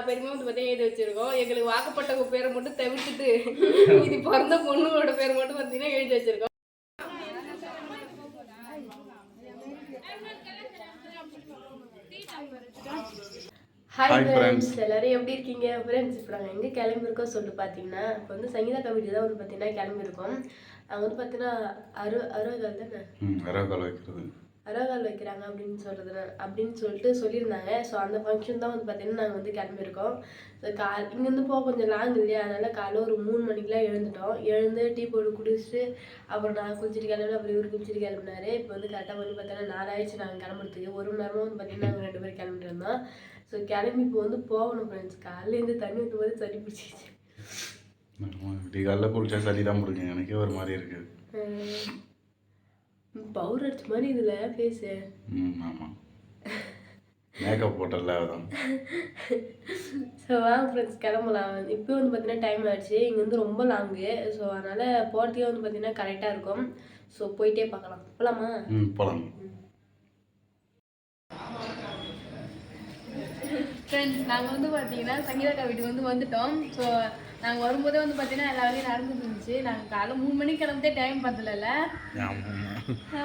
பேருமே வந்து பார்த்தீங்கன்னா எழுதி வச்சிருக்கோம். எங்களுக்கு வாக்கப்பட்ட பேரை மட்டும் தவிர்த்துட்டு இது பிறந்த பொண்ணுங்களோட பேர் மட்டும் பார்த்தீங்கன்னா எழுதி வச்சிருக்கோம். ஹாய் ஃப்ரெண்ட்ஸ், எல்லாரும் எப்படி இருக்கீங்க ஃப்ரெண்ட்ஸ்? இப்போ நாங்கள் எங்கே கிளம்பியிருக்கோம் சொல்லிட்டு பார்த்தீங்கன்னா, இப்போ வந்து சங்கீதா கமிட்டி தான் வந்து பார்த்தீங்கன்னா கிளம்பியிருக்கோம். அவங்க வந்து பார்த்தீங்கன்னா அறுபதால் தானே அறுபதால் வைக்கிறாங்க அப்படின்னு சொல்லிட்டு சொல்லியிருந்தாங்க. ஸோ அந்த ஃபங்க்ஷன் தான் வந்து பார்த்தீங்கன்னா நாங்கள் வந்து கிளம்பியிருக்கோம். ஸோ இங்கேருந்து போக கொஞ்சம் லாங் இல்லையா, அதனால் காலைல ஒரு 3 மணிக்கெலாம் எழுந்து டீ போட்டு குடிச்சிட்டு அப்புறம் நான் குளிச்சுட்டு கிளம்பி அப்புறம் இவர் குளிச்சுட்டு கிளம்பினாரு. இப்போ வந்து கரெக்டாக வந்து பார்த்தீங்கன்னா 4 ஆயிடுச்சு நாங்கள் கிளம்புறதுக்கு. 1 மணி நேரமாக வந்து பார்த்தீங்கன்னா நாங்கள் 2 பேரும் கிளம்பிட்டு இருந்தோம். ஸோ கிளம்பி இப்போ வந்து போகணும் ஃப்ரெண்ட்ஸ். காலையிலேருந்து தண்ணி ஊற்றும் போது சளி பிடிச்சிச்சு. காலைல குளிச்சா சளி தான் பிடிக்கும். எனக்கே ஒரு மாதிரி இருக்குது. பவுடர் அடிச்ச மாதிரி இதில் ஃபேஸு. ஆமாம், மேக்கப் போட்டல அதான். ஸோ வாங்க ஃப்ரெண்ட்ஸ் கிளம்பலாம். இப்போ வந்து பார்த்தீங்கன்னா டைம் ஆகிடுச்சு. இங்கே வந்து ரொம்ப லாங்கு. ஸோ அதனால் போகிறதுக்கே வந்து பார்த்தீங்கன்னா கரெக்டாக இருக்கும். ஸோ போயிட்டே பார்க்கலாம். போகலாமா? போகலாம் ஃப்ரெண்ட்ஸ். நாங்கள் வந்து பார்த்தீங்கன்னா சங்கீதா வீட்டுக்கு வந்து வந்துட்டோம். ஸோ நாங்கள் வரும்போதே வந்து பார்த்தீங்கன்னா எல்லா வேலையும் நடந்துட்டு இருந்துச்சு. நாங்கள் காலைல 3 மணிக்கு கிளம்பிட்டே டைம் பார்த்ததில்ல.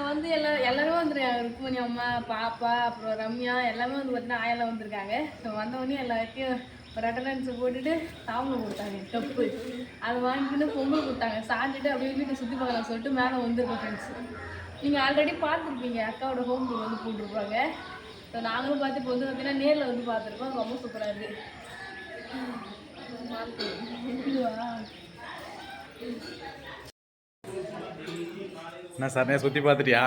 வந்து எல்லாரும் வந்துருக்காங்க. ருக்மணி அம்மா, பாப்பா, அப்புறம் ரம்யா எல்லாமே வந்து பார்த்தீங்கன்னா ஆயெல்லாம் வந்திருக்காங்க. ஸோ வந்தவொடனே எல்லாத்தையும் ஒரு அட்டண்டன்ஸை போட்டுட்டு தாம்பளம் கொடுத்தாங்க, கப்பு. அதை வாங்கிட்டு பொங்கல் கொடுத்தாங்க. சாப்பிட்டுட்டு அப்படியே வீட்டை சுற்றி பார்க்கலாம் சொல்லிட்டு மேலே வந்துருக்கோம் ஃப்ரெண்ட்ஸ். நீங்கள் ஆல்ரெடி பார்த்துருப்பீங்க, அக்காவோட ஹோம் டூர் வந்து போட்டிருப்பாங்க. ஸோ நாங்களும் பார்த்து இப்போ வந்து பார்த்தீங்கன்னா நேரில் வந்து பார்த்துருக்கோம். ரொம்ப சூப்பராக இருக்குது. என்ன சார் சுற்றி பார்த்துட்டியா?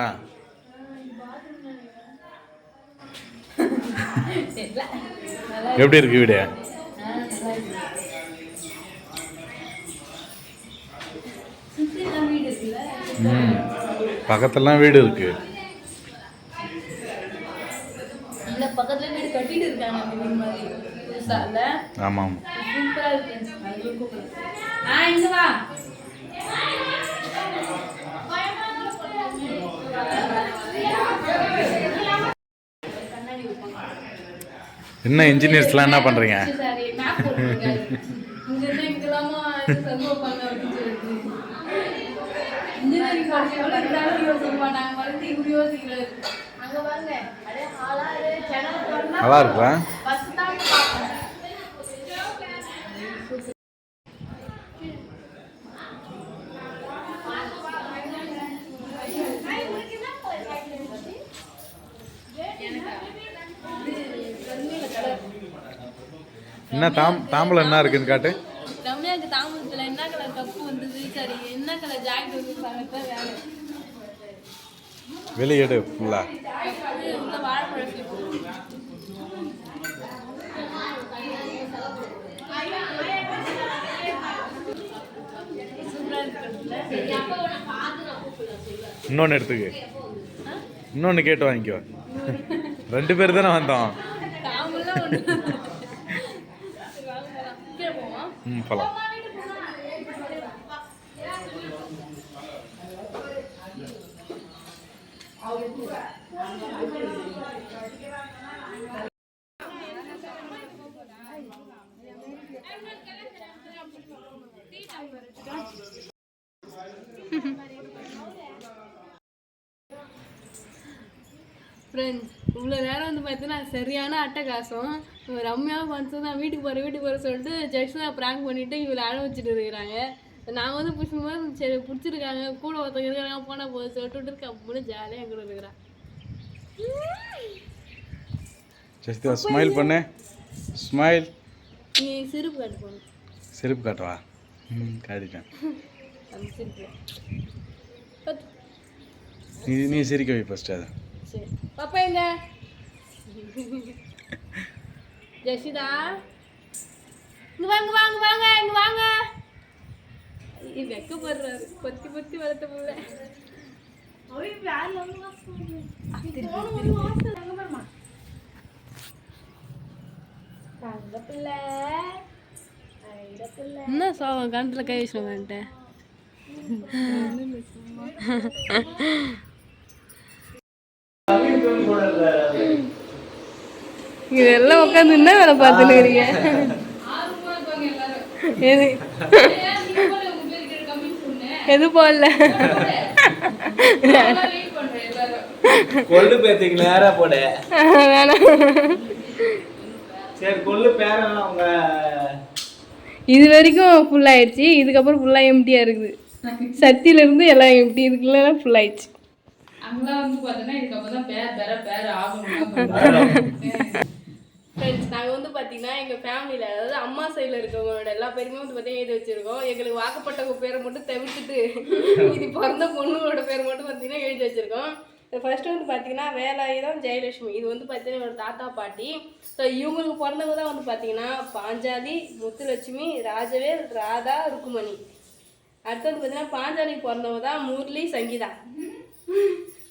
எப்படி இருக்கு வீடு? பக்கத்துலாம் வீடு இருக்கு. பக்கத்துல வீடு கட்டிட்டு இருக்காங்க. ஆமாம், சூப்பரா இருக்கு. இங்க வா. என்ன இன்ஜினியர்ஸ்லாம் என்ன பண்றீங்க? நல்லா இருக்கா? என்ன தாம்பலம் என்ன இருக்குன்னு காட்டு. ரம்யாக்கு தாம்பலத்துல என்ன கலர் கப்பு வந்தது, சரி என்ன கலர் ஜாக்கெட் வந்து வேலை வெளியேடு ஃபுல்லா வாழைப்பழம். இன்னொன்று எடுத்துக்கு, இன்னொன்று கேட்டு வாங்கிக்கோ. 2 பேர் தானே வந்தோம். போலாம். ஃப்ரெண்ட்ஸ், இவ்வளோ நேரம் வந்து பார்த்தீங்கன்னா சரியான அட்டகாசம். ரம்யாவும் வந்து நான் வீட்டுக்கு போகிறேன் சொல்லிட்டு ஜெக்ஸ் தான் ப்ராங்க் பண்ணிவிட்டு இவளை அழ வச்சுட்டு இருக்கிறாங்க. நாங்கள் வந்து பிடிச்சிருக்கும் சரி பிடிச்சிருக்காங்க, கூட ஒருத்தவங்க இருக்கிறாங்க, போனால் போது சொல்லிட்டு இருக்க அப்படின்னு ஜாலியாக எங்களை இருக்கிறான். ஸ்மைல் பண்ணு, ஸ்மைல். நீ சிரிப்பு காட்டு போகணும். சிரிப்பு காட்டுவா? காட்டிட்டேன். நீ சிரிக்க வை ஃபர்ஸ்ட். அதை சரி பாப்பா எங்க? ஜெசிதா இங்க வாங்க வாங்க வாங்க இங்க வாங்க. வெக்கப்படுறாரு, பொத்தி வளர்த்த போல. என்ன சோகம் கணத்துல கை வச்சுருவான்ட்ட. இதெல்லாம் உட்காந்து என்ன வேலை பார்த்துன்னு எது எது போடல கொள்ளு பேத்துக்கு நேரா போட வேணாம். சரி கொள்ளு பேரெல்லாம் அவங்க இது வரைக்கும் ஃபுல் ஆயிடுச்சு. இதுக்கப்புறம் ஃபுல்லாக எம்டியாக இருக்குது. சத்தியிலேருந்து எல்லாம் எம்டி இதுக்குள்ள ஃபுல் ஆயிடுச்சு. அங்கெல்லாம் வந்து பார்த்தீங்கன்னா இதுக்கப்புறம் தான் பேர் ஆகணும். ஃப்ரெண்ட்ஸ் நாங்கள் வந்து பார்த்தீங்கன்னா எங்கள் ஃபேமிலியில் அதாவது அம்மா சைடில் இருக்கவங்களோட எல்லா பேருமே வந்து பார்த்தீங்கன்னா எழுதி வச்சுருக்கோம். எங்களுக்கு வாக்கப்பட்டவங்க பேரை மட்டும் தவிர்த்துட்டு இது பிறந்த பொண்ணுங்களோட பேர் மட்டும் பார்த்தீங்கன்னா எழுதி வச்சுருக்கோம். ஃபர்ஸ்ட் வந்து பார்த்தீங்கன்னா வேலாயுதம் ஜெயலட்சுமி. இது வந்து பார்த்தீங்கன்னா என்னோட தாத்தா பாட்டி. ஸோ இவங்களுக்கு பிறந்தவங்க தான் வந்து பார்த்தீங்கன்னா பாஞ்சாலி, முத்துலட்சுமி, ராஜவேல், ராதா, ருக்குமணி. அடுத்து வந்து பார்த்தீங்கன்னா பாஞ்சாலிக்கு பிறந்தவங்க தான் முரளி, சங்கீதா.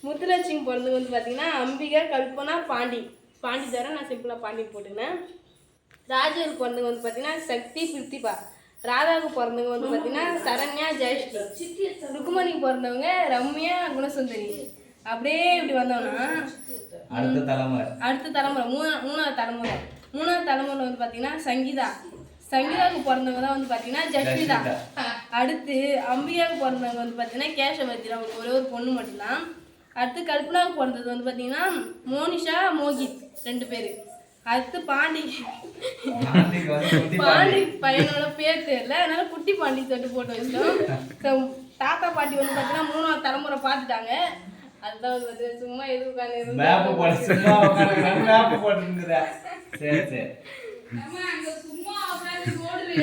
முத்துலட்சுமி பிறந்தவங்க வந்து பார்த்தீங்கன்னா அம்பிகா, கல்பனா, பாண்டி. பாண்டி தவிர நான் சிம்பிளாக பாண்டி போட்டுக்கினேன். ராஜவேல் பிறந்தவங்க வந்து பார்த்தீங்கன்னா சக்தி, பிரித்திபா. ராதாவுக்கு பிறந்தவங்க வந்து பார்த்தீங்கன்னா சரண்யா, ஜெயஸ்ரீ. ருக்குமணிக்கு பிறந்தவங்க ரம்யா, குணசுந்தரி. அப்படியே இப்படி வந்தோம்னா அடுத்த தலைமுறை மூணாவது தலைமுறை வந்து பார்த்தீங்கன்னா சங்கீதா. சங்கீதாவுக்கு பிறந்தவங்க தான் வந்து பார்த்தீங்கன்னா ஜஸ்விதா. அடுத்து அம்பிகாவுக்கு பிறந்தவங்க வந்து பார்த்தீங்கன்னா கேசவதி. அவங்களுக்கு ஒரே ஒரு பொண்ணு மட்டும்தான். அடுத்து கல்பனாவுக்கு பிறந்தது வந்து பார்த்தீங்கன்னா மோனிஷா, மோகித் 2 பேர். அடுத்து பாண்டி பையனோட பேர் தெரியல, அதனால குட்டி பாண்டி தொட்டு போட்டு வச்சிட்டோம். தாத்தா பாட்டி வந்து பார்த்தீங்கன்னா 3ஆவது தலைமுறை பார்த்துட்டாங்க. அதுதான் வந்து சும்மா எது உட்காந்து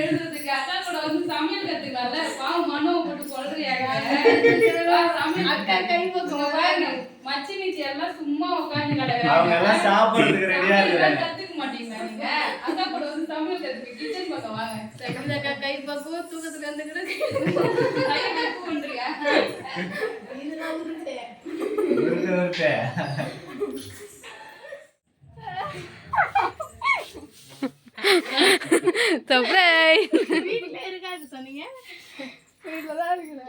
எழுதுறதுக்கு அக்கா கூட வந்து சமையல் கத்துக்கலாம்ல. பாவம் மனோவை போட்டு சொல்றியாங்க. அக்கா கை பக்கம் மச்சி நீச்சி எல்லாம் சும்மா உட்காந்து கத்துக்க மாட்டீங்களா நீங்க? அக்கா கூட வந்து சமையல் கத்துக்கு கிச்சன் பக்கம் வாங்க. அக்கா கை பக்கம் தூக்கத்துக்கு வந்துக்கிட்டு பண்றியா? சர்ப்ரைஸ். வீட்ல இருக்காது சொன்னீங்க. வீட்ல தான் இருக்குல.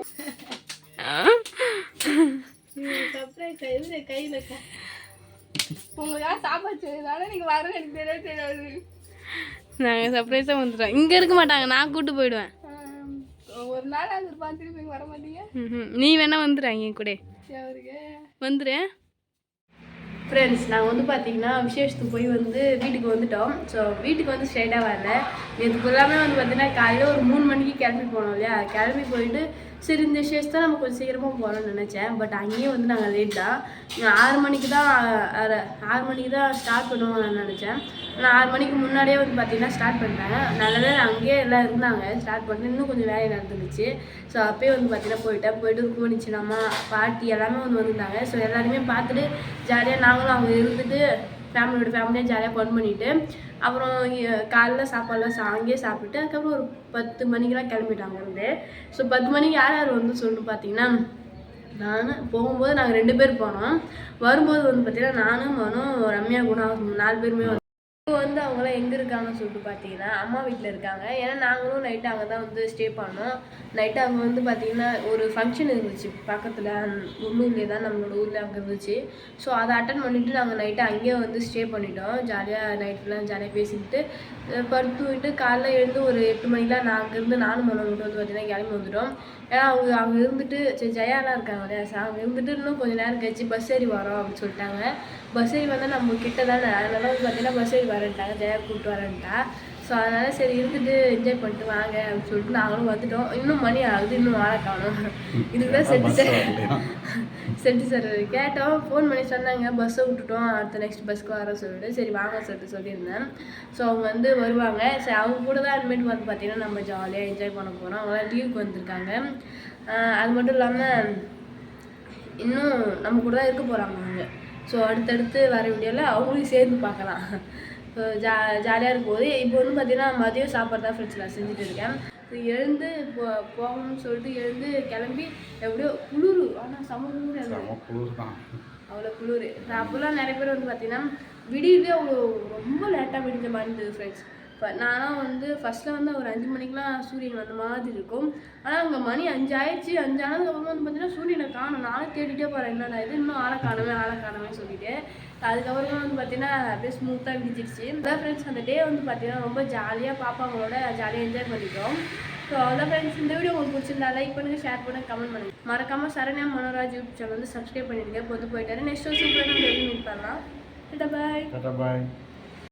சர்ப்ரைஸ் இது கையில இருக்க. உங்களுக்கு சாப்பாடு செய்யறானே நீங்க வரணும் எனக்கு தெரியாது. நாங்கள் சர்ப்ரைஸாக வந்துட்டோம். இங்கே இருக்க மாட்டாங்க, நான் கூட்டு போயிடுவேன். ஒரு நாள் அது பார்த்துட்டு வர மாட்டீங்க. நீ வேணா வந்துடுறாங்க என் கூட வந்துடு. ஃப்ரெண்ட்ஸ் நாங்கள் வந்து பார்த்தீங்கன்னா விசேஷத்துக்கு போய் வந்து வீட்டுக்கு வந்துட்டோம். ஸோ வீட்டுக்கு வந்து ஸ்ட்ரைட்டாக வரல. நேற்று ஃபுல்லாமே வந்து பார்த்தீங்கன்னா காலையில் ஒரு 3 மணிக்கு கிளம்பி போனோம் இல்லையா. கிளம்பி போயிட்டு சரி இந்த விசேஷத்தை நம்ம கொஞ்சம் சீக்கிரமாக போகணும்னு நினச்சேன். பட் அங்கேயும் வந்து நாங்கள் லேட் தான். 6 மணிக்கு தான் ஸ்டார்ட் பண்ணுவோம் நான் நினச்சேன். ஆனால் 6 மணிக்கு முன்னாடியே வந்து பார்த்தீங்கன்னா ஸ்டார்ட் பண்ணிட்டாங்க. நல்லவே அங்கேயே எல்லாம் இருந்தாங்க. ஸ்டார்ட் பண்ணிட்டு இன்னும் கொஞ்சம் வேலை நடந்துருச்சு. ஸோ அப்போயே வந்து பார்த்தீங்கன்னா போயிட்டு ருக்குமணிச்சினம்மா பாட்டி எல்லாமே வந்து வந்துருந்தாங்க. ஸோ எல்லாருமே பார்த்துட்டு ஜாலியாக நாங்களும் அவங்க இருந்துட்டு ஃபேமிலியாக ஜாலியாக ஃபன் பண்ணிவிட்டு அப்புறம் காலைல சாப்பாடுலாம் அங்கேயே சாப்பிட்டு அதுக்கப்புறம் ஒரு 10 மணிக்கெலாம் கிளம்பிட்டாங்க இருந்து. ஸோ 10 மணிக்கு யார் வந்து சொல்லணும்னு பார்த்தீங்கன்னா நான் போகும்போது நாங்கள் 2 பேர் போனோம். வரும்போது வந்து பார்த்தீங்கன்னா நானும் மனு, ரம்யா, குணா 4 பேருமே இப்போ வந்து அவங்களாம் எங்கே இருக்காங்கன்னு சொல்லிட்டு பார்த்தீங்கன்னா அம்மா வீட்டில் இருக்காங்க. ஏன்னா நாங்களும் நைட்டு அங்கே தான் வந்து ஸ்டே பண்ணோம். நைட்டு அங்கே வந்து பார்த்தீங்கன்னா ஒரு ஃபங்க்ஷன் இருந்துச்சு பக்கத்தில், உள்ளூர்லேயே தான் நம்மளோட ஊரில் அங்கே இருந்துச்சு. ஸோ அதை அட்டன் பண்ணிவிட்டு நாங்கள் நைட்டு அங்கேயே வந்து ஸ்டே பண்ணிட்டோம். ஜாலியாக நைட்லாம் ஜாலியாக பேசிக்கிட்டு படுத்துக்கிட்டு காலைல எழுந்து ஒரு 8 மணிக்கெலாம் நான் அங்கேருந்து நானும் மனம் மட்டும் வந்து பார்த்தீங்கன்னா கிளம்பி வந்துட்டோம். ஏன்னா அவங்க அங்கே இருந்துட்டு சரி ஜெயாலாம் இருக்காங்க இல்லையா. ஸோ அங்கே இருந்துட்டு இன்னும் கொஞ்சம் நேரம் கழிச்சு பஸ் ஏறி வரோம் அப்படின்னு சொல்லிட்டாங்க. பஸ் ஏறி வந்தால் நம்ம கிட்ட தானே, அதனால வந்து பார்த்தீங்கன்னா பஸ் ஏறி வரேன்ட்டாங்க, ஜெயா கூப்பிட்டு வரேன்ட்டா. ஸோ அதனால் சரி இருந்துட்டு என்ஜாய் பண்ணிட்டு வாங்க அப்படின்னு சொல்லிட்டு நாங்களும் வந்துட்டோம். இன்னும் மணி ஆகுது, இன்னும் ஆளை காணும். இதுக்கு தான் செட்டு சார் கேட்டோம். ஃபோன் பண்ணி சொன்னாங்க பஸ்ஸை விட்டுட்டோம், அடுத்த நெக்ஸ்ட் பஸ்க்கு வர சொல்லிட்டு சரி வாங்க சொல்லியிருந்தேன். ஸோ அவங்க வந்து வருவாங்க. சரி அவங்க கூட தான் இனிமேட்டு வந்து பார்த்தீங்கன்னா நம்ம ஜாலியாக என்ஜாய் பண்ண போகிறோம். அவங்களாம் லீவுக்கு வந்திருக்காங்க. அது மட்டும் இல்லாமல் இன்னும் நம்ம கூட தான் இருக்க போகிறாங்க அவங்க. ஸோ அடுத்தடுத்து வர வீடியோவில் அவங்களையும் சேர்ந்து பார்க்கலாம். ஸோ ஜாலியாக இருக்கும்போது இப்போ வந்து பார்த்தீங்கன்னா மதியம் சாப்பாடு தான் ஃப்ரெண்ட்ஸ் நான் செஞ்சுட்டு இருக்கேன். எழுந்து போகணும்னு சொல்லிட்டு எழுந்து கிளம்பி எப்படியோ குளிர், ஆனால் செம குளிர் தான், அவ்வளோ குளிர். அப்போல்லாம் நிறைய பேர் வந்து பார்த்தீங்கன்னா விடியவே அவ்வளோ ரொம்ப லேட்டாக விடிஞ்ச மாதிரி இருந்தது ஃப்ரெண்ட்ஸ். இப்போ நானும் வந்து ஃபஸ்ட்டில் வந்து ஒரு 5 மணிக்கெலாம் சூரியன் வந்த மாதிரி இருக்கும். ஆனால் அங்கே மணி 5 ஆயிடுச்சு. 5 ஆனதுக்கப்புறம் வந்து பார்த்தீங்கன்னா சூரியனை காணும். நானும் தேடிட்டே போகிறேன் என்னடா இது இன்னும் ஆளை காணவே சொல்லிட்டு அதுக்கப்புறமா வந்து பார்த்தீங்கன்னா அப்படியே ஸ்மூத்தாக விடிச்சிருச்சு. அதான் ஃப்ரெண்ட்ஸ் அந்த டே வந்து பார்த்தீங்கன்னா ரொம்ப ஜாலியாக பாப்பாங்களோட ஜாலியாக என்ஜாய் பண்ணிட்டோம். ஸோ அதான் ஃப்ரெண்ட்ஸ் இந்த வீடியோ உங்களுக்கு பிடிச்சிருந்தா லைக் பண்ணுங்கள், ஷேர் பண்ணுங்கள், கமெண்ட் பண்ணுங்கள். மறக்காமல் சரண்யா மனோராஜ் யூடியூப் சேனல் வந்து சப்ஸ்கிரைப் பண்ணிடுங்க. பொது போயிட்டாரு. நெக்ஸ்ட் ஒரு சூப்பரான மீட் பண்ணலாம். பாய். பாய்.